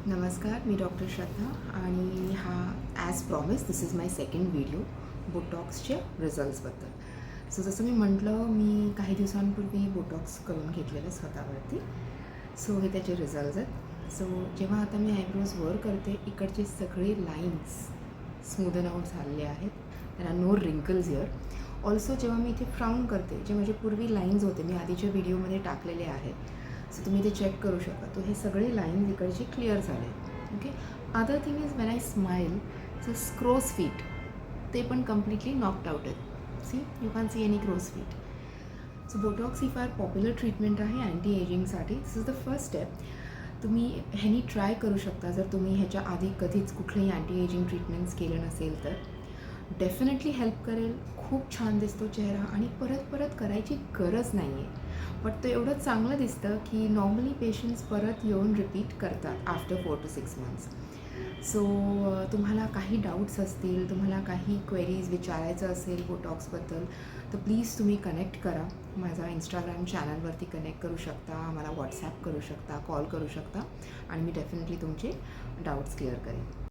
नमस्कार, मी डॉक्टर श्रद्धा आणि हा as promise this is my second video बोटॉक्सच्या रिझल्ट्सबद्दल. सो जसं मी म्हटलं, मी काही दिवसांपूर्वी बोटॉक्स करून घेतलेलं स्वतःवरती. सो हे त्याचे रिझल्ट्स आहेत. सो जेव्हा आता मी आयब्रोज वर करते, इकडचे सगळे लाईन्स स्मूदन आउट झालेले आहेत. There are no wrinkles here. Also जेव्हा मी इथे फ्राउन करते, जे माझे पूर्वी लाईन्स होते, मी आधीच्या व्हिडिओमध्ये टाकलेले आहे, सो तुम्ही ते चेक करू शकता. तो हे सगळे लाईन्स इकडचे क्लिअर झाले. Okay. Other thing is when I smile, so crow's feet ते पण कम्प्लिटली नॉक्ड आउट आहेत. See, you can see any crow's feet. So botox ही फार पॉप्युलर ट्रीटमेंट आहे अँटी एजिंगसाठी. This is the first step. तुम्ही ह्यानी ट्राय करू शकता जर तुम्ही ह्याच्या आधी कधीच कुठलंही अँटी एजिंग ट्रीटमेंट्स केलं नसेल तर. डेफिनेटली हेल्प करेल. खूप छान दिसतो चेहरा आणि परत परत करायची गरज नाही आहे. बट ते एवढं चांगलं दिसतं की नॉर्मली पेशंट्स परत येऊन रिपीट करतात आफ्टर 4 to 6 months. सो तुम्हाला काही डाऊट्स असतील, तुम्हाला काही क्वेरीज विचारायचं असेल बोटॉक्सबद्दल, तर प्लीज तुम्ही कनेक्ट करा. माझा इंस्टाग्राम चॅनलवरती कनेक्ट करू शकता, मला व्हॉट्सॲप करू शकता, कॉल करू शकता आणि मी डेफिनेटली तुमचे डाऊट्स क्लिअर करेन.